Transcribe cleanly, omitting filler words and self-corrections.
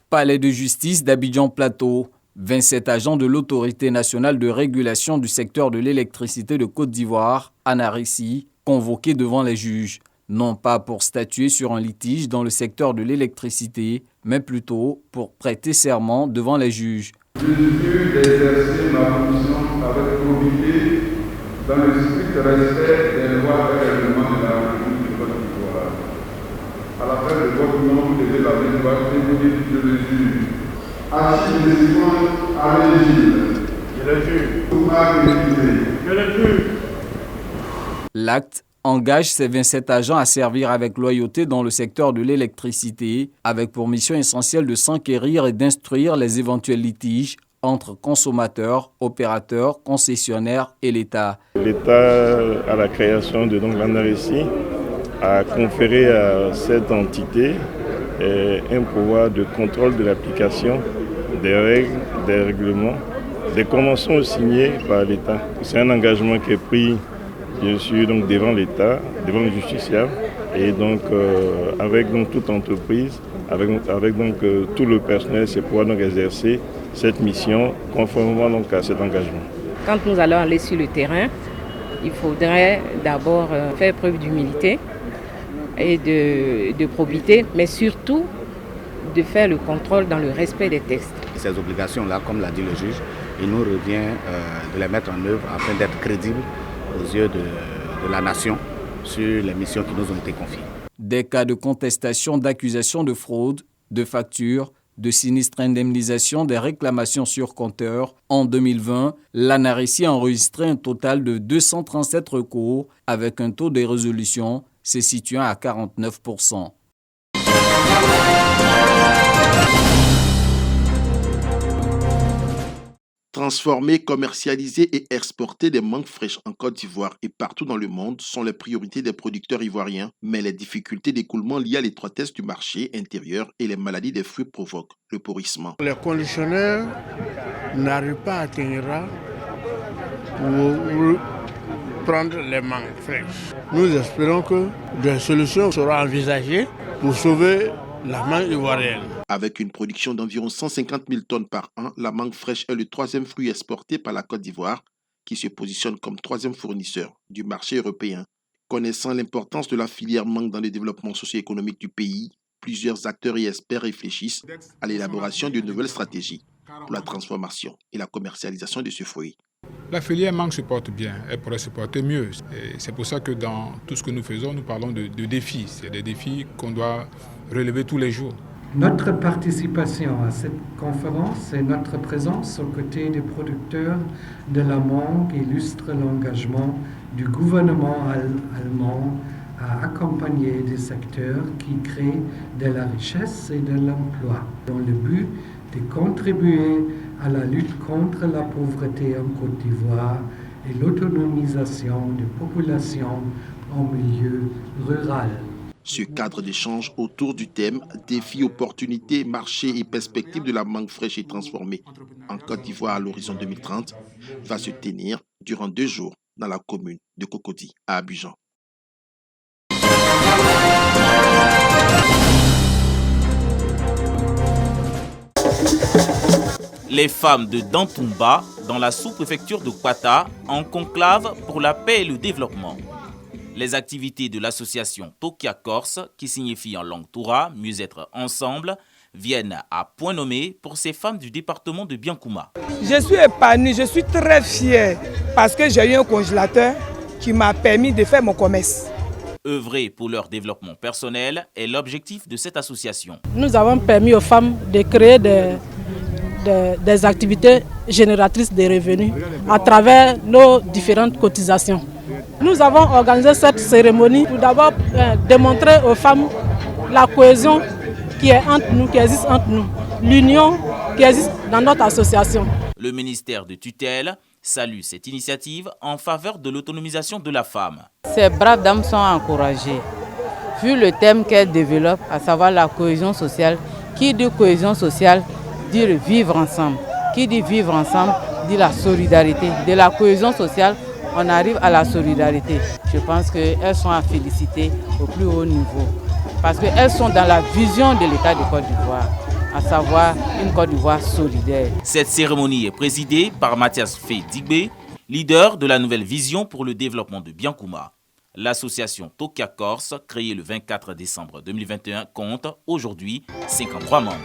Palais de justice d'Abidjan-Plateau. 27 agents de l'Autorité nationale de régulation du secteur de l'électricité de Côte d'Ivoire, ANARECI, convoqués devant les juges, non pas pour statuer sur un litige dans le secteur de l'électricité, mais plutôt pour prêter serment devant les juges. Je jure d'exercer ma fonction avec probité dans le strict respect des lois et règlements de la République de Côte d'Ivoire. À la fin de votre nom, vous devez la mémoire témoigner de le juge. Achille de Simon à l'égide. Je le jure. Thomas Bélisé. Je le jure. L'acte engage ces 27 agents à servir avec loyauté dans le secteur de l'électricité, avec pour mission essentielle de s'enquérir et d'instruire les éventuels litiges entre consommateurs, opérateurs, concessionnaires et l'État. L'État, à la création de l'ANARECI, a conféré à cette entité un pouvoir de contrôle de l'application des règles, des règlements, des conventions signées par l'État. C'est un engagement qui est pris, bien sûr, donc, devant l'État, devant le justiciable, et donc avec donc, toute entreprise, avec tout le personnel, c'est pouvoir donc, exercer cette mission conformément donc, à cet engagement. Quand nous allons aller sur le terrain, il faudrait d'abord faire preuve d'humilité et de probité, mais surtout de faire le contrôle dans le respect des textes. Ces obligations-là, comme l'a dit le juge, il nous revient de les mettre en œuvre afin d'être crédibles aux yeux de la nation sur les missions qui nous ont été confiées. Des cas de contestation, d'accusation de fraude, de factures, de sinistre indemnisation, des réclamations sur compteur. En 2020, l'ANARECI a enregistré un total de 237 recours avec un taux de résolution se situant à 49%. Transformer, commercialiser et exporter des mangues fraîches en Côte d'Ivoire et partout dans le monde sont les priorités des producteurs ivoiriens, mais les difficultés d'écoulement liées à l'étroitesse du marché intérieur et les maladies des fruits provoquent le pourrissement. Les conditionneurs n'arrivent pas à tenir pour prendre les mangues fraîches. Nous espérons que des solutions seront envisagées pour sauver la mangue ivoirienne. Avec une production d'environ 150 000 tonnes par an, la mangue fraîche est le troisième fruit exporté par la Côte d'Ivoire, qui se positionne comme troisième fournisseur du marché européen. Connaissant l'importance de la filière mangue dans le développement socio-économique du pays, plusieurs acteurs et experts réfléchissent à l'élaboration d'une nouvelle stratégie pour la transformation et la commercialisation de ce fruit. La filière mangue se porte bien, elle pourrait se porter mieux. Et c'est pour ça que dans tout ce que nous faisons, nous parlons de défis. C'est des défis qu'on doit relever tous les jours. Notre participation à cette conférence et notre présence aux côtés des producteurs de la mangue illustre l'engagement du gouvernement allemand à accompagner des secteurs qui créent de la richesse et de l'emploi, dans le but de contribuer à la lutte contre la pauvreté en Côte d'Ivoire et l'autonomisation des populations en milieu rural. Ce cadre d'échange autour du thème « Défis, opportunités, marchés et perspectives de la mangue fraîche et transformée en Côte d'Ivoire à l'horizon 2030 » va se tenir durant 2 jours dans la commune de Cocody à Abidjan. Les femmes de Dantoumba, dans la sous-préfecture de Kwata, en conclave pour la paix et le développement. Les activités de l'association Tokia Corse, qui signifie en langue Toura « Mieux être ensemble », viennent à point nommé pour ces femmes du département de Biankouma. Je suis épanouie, je suis très fière parce que j'ai eu un congélateur qui m'a permis de faire mon commerce. Œuvrer pour leur développement personnel est l'objectif de cette association. Nous avons permis aux femmes de créer des activités génératrices de revenus à travers nos différentes cotisations. Nous avons organisé cette cérémonie pour d'abord démontrer aux femmes la cohésion qui est entre nous, qui existe entre nous, l'union qui existe dans notre association. Le ministère de tutelle salue cette initiative en faveur de l'autonomisation de la femme. Ces braves dames sont encouragées. Vu le thème qu'elles développent, à savoir la cohésion sociale, qui dit cohésion sociale dit vivre ensemble. Qui dit vivre ensemble dit la solidarité. De la cohésion sociale, on arrive à la solidarité. Je pense qu'elles sont à féliciter au plus haut niveau. Parce qu'elles sont dans la vision de l'État de Côte d'Ivoire. à savoir une Côte d'Ivoire solidaire. Cette cérémonie est présidée par Mathias Fé Digbe, leader de la nouvelle vision pour le développement de Biankouma. L'association Tokia Corse, créée le 24 décembre 2021, compte aujourd'hui 53 membres.